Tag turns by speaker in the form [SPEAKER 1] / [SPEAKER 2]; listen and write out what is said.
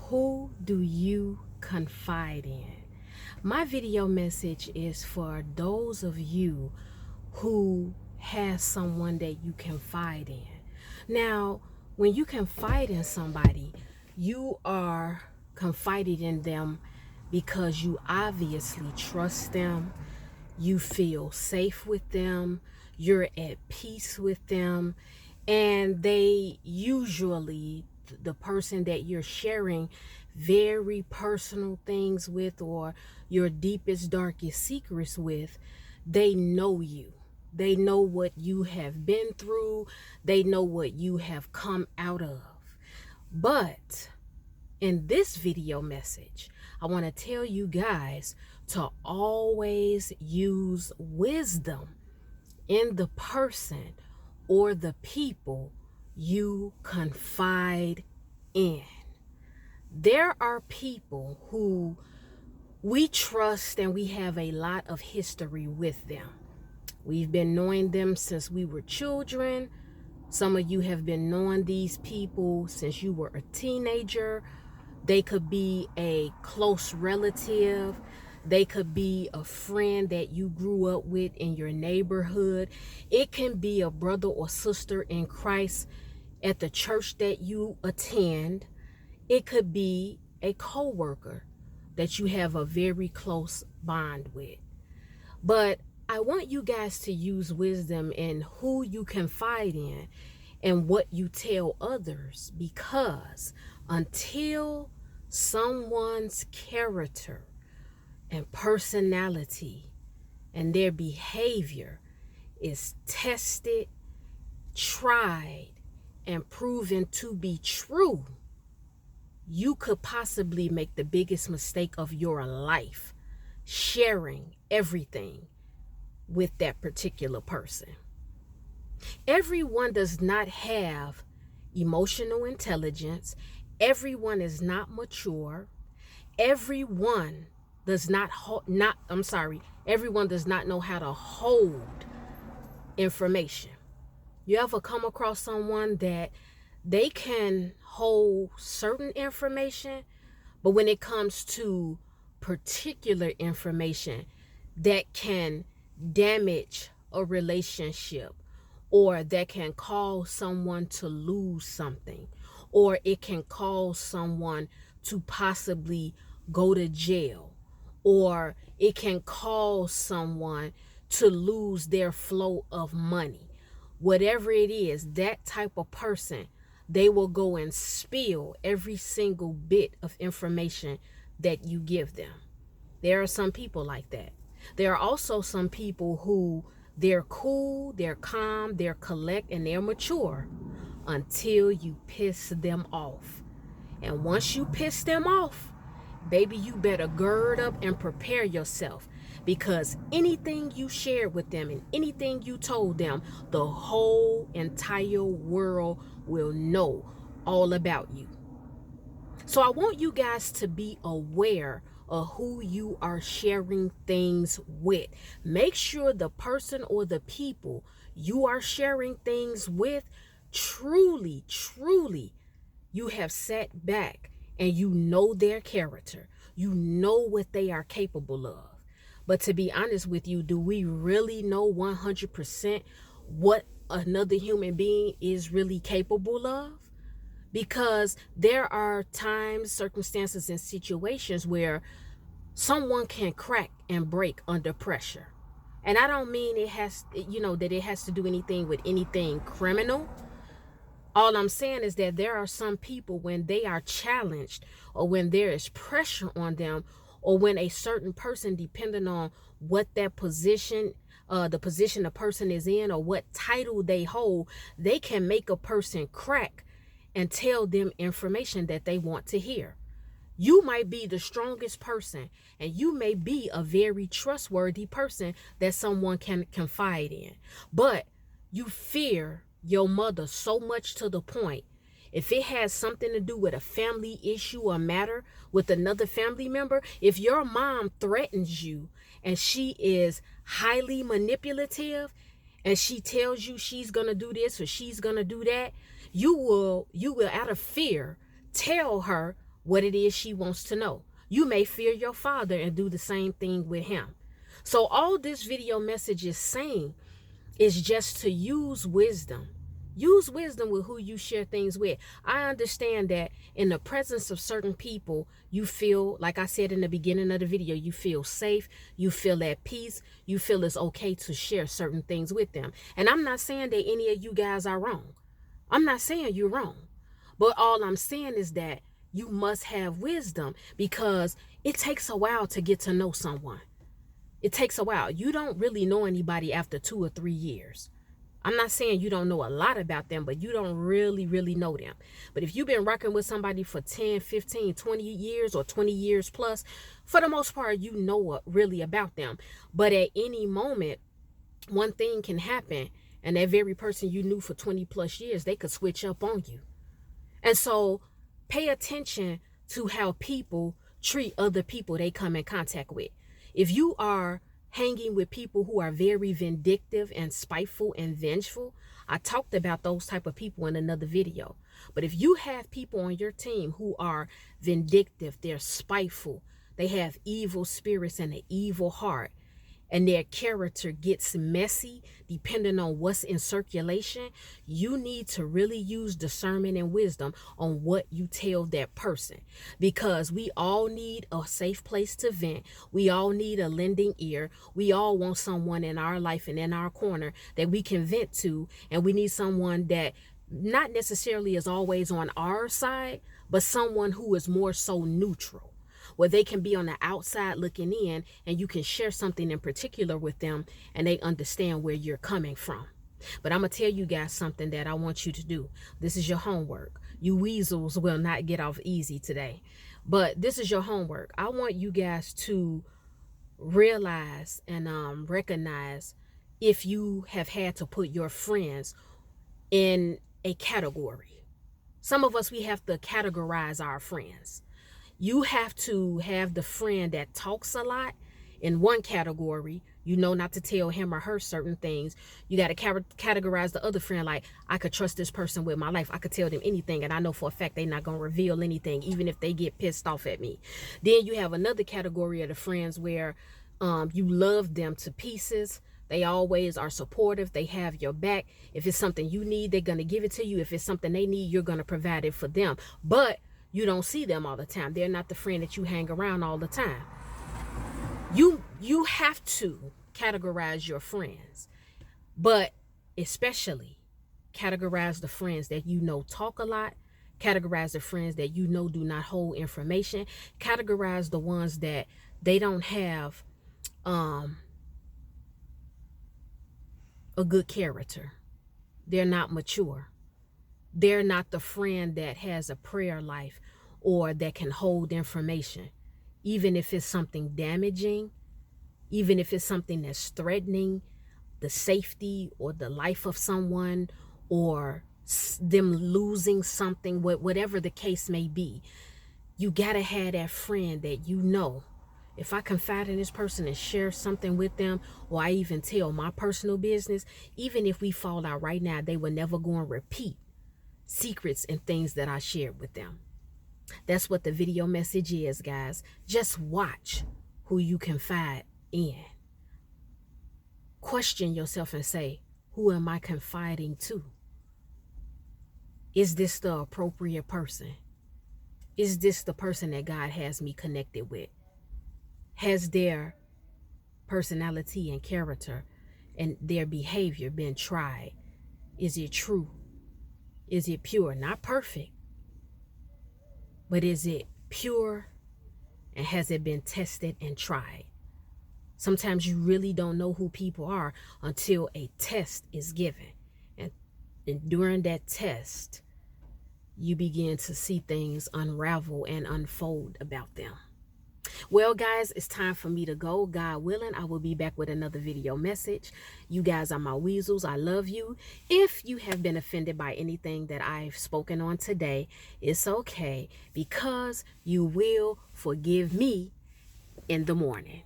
[SPEAKER 1] Who do you confide in? My video message is for those of you who has someone that you confide in. Now, when you confide in somebody, you are confiding in them because you obviously trust them, you feel safe with them, you're at peace with them, and they usually, the person that you're sharing very personal things with or your deepest, darkest secrets with, they know you. They know what you have been through. They know what you have come out of. But in this video message, I want to tell you guys to always use wisdom in the person or the people you confide in. There are people who we trust and we have a lot of history with them. We've been knowing them since we were children. Some of you have been knowing these people since you were a teenager. They could be a close relative. They could be a friend that you grew up with in your neighborhood. It can be a brother or sister in Christ at the church that you attend. It could be a coworker that you have a very close bond with. But I want you guys to use wisdom in who you confide in and what you tell others, because until someone's character and personality and their behavior is tested, tried, and proven to be true, you could possibly make the biggest mistake of your life sharing everything with that particular person. Everyone does not have emotional intelligence. Everyone is not mature. Everyone does not everyone does not know how to hold information. You ever come across someone that they can hold certain information, but when it comes to particular information that can damage a relationship, or that can cause someone to lose something, or it can cause someone to possibly go to jail, or it can cause someone to lose their flow of money. Whatever it is, that type of person, they will go and spill every single bit of information that you give them. There are some people like that. There are also some people who they're cool, they're calm, they're collect, and they're mature until you piss them off. And once you piss them off, baby, you better gird up and prepare yourself, because anything you shared with them and anything you told them, the whole entire world will know all about you. So I want you guys to be aware of who you are sharing things with. Make sure the person or the people you are sharing things with, truly, truly, you have sat back and you know their character. You know what they are capable of. But to be honest with you, do we really know 100% what another human being is really capable of? Because there are times, circumstances, and situations where someone can crack and break under pressure. And I don't mean it has, that it has to do anything with anything criminal. All I'm saying is that there are some people, when they are challenged, or when there is pressure on them, or when a certain person, depending on what that position, the position the person is in, or what title they hold, they can make a person crack and tell them information that they want to hear. You might be the strongest person, and you may be a very trustworthy person that someone can confide in, but you fear your mother so much to the point, if it has something to do with a family issue or matter with another family member, if your mom threatens you and she is highly manipulative and she tells you she's gonna do this or she's gonna do that, you will out of fear tell her what it is she wants to know. You may fear your father and do the same thing with him. So all this video message is saying is just to use wisdom. Use wisdom with who you share things with. I understand that in the presence of certain people, you feel, like I said in the beginning of the video, you feel safe, you feel at peace, you feel it's okay to share certain things with them. And I'm not saying that any of you guys are wrong. I'm not saying you're wrong. But all I'm saying is that you must have wisdom, because it takes a while to get to know someone. It takes a while. You don't really know anybody after 2 or 3 years. I'm not saying you don't know a lot about them, but you don't really know them. But if you've been rocking with somebody for 10, 15, 20 years or 20 years plus, for the most part, you know really about them. But at any moment, one thing can happen, and that very person you knew for 20 plus years, they could switch up on you. And so pay attention to how people treat other people they come in contact with. If you are hanging with people who are very vindictive and spiteful and vengeful, I talked about those type of people in another video. But if you have people on your team who are vindictive, they're spiteful, they have evil spirits and an evil heart, and their character gets messy depending on what's in circulation, you need to really use discernment and wisdom on what you tell that person. Because we all need a safe place to vent. We all need a lending ear. We all want someone in our life and in our corner that we can vent to. And we need someone that not necessarily is always on our side, but someone who is more so neutral, where they can be on the outside looking in, and you can share something in particular with them and they understand where you're coming from. But I'm going to tell you guys something that I want you to do. This is your homework. You weasels will not get off easy today. But this is your homework. I want you guys to realize and recognize if you have had to put your friends in a category. Some of us, we have to categorize our friends. You have to have the friend that talks a lot in one category. You know not to tell him or her certain things. You got to categorize the other friend like, I could trust this person with my life. I could tell them anything, and I know for a fact they're not going to reveal anything, even if they get pissed off at me. Then you have another category of the friends where you love them to pieces. They always are supportive. They have your back. If it's something you need, they're going to give it to you. If it's something they need, you're going to provide it for them. But you don't see them all the time. They're not the friend that you hang around all the time. You have to categorize your friends, but especially categorize the friends that you know talk a lot. Categorize the friends that you know do not hold information. Categorize the ones that they don't have a good character. They're not mature. They're not the friend that has a prayer life or that can hold information. Even if it's something damaging, even if it's something that's threatening the safety or the life of someone, or them losing something, whatever the case may be, you gotta have that friend that you know, if I confide in this person and share something with them, or I even tell my personal business, even if we fall out right now, they will never go and repeat secrets and things that I shared with them. That's what the video message is, guys. Just watch who you confide in. Question yourself and say, who am I confiding to? Is this the appropriate person? Is this the person that God has me connected with? Has their personality and character and their behavior been tried? Is it true? Is it pure? Not perfect, but is it pure, and has it been tested and tried? Sometimes you really don't know who people are until a test is given. And during that test, you begin to see things unravel and unfold about them. Well, guys, it's time for me to go. God willing, I will be back with another video message. You guys are my weasels. I love you. If you have been offended by anything that I've spoken on today, it's okay, because you will forgive me in the morning.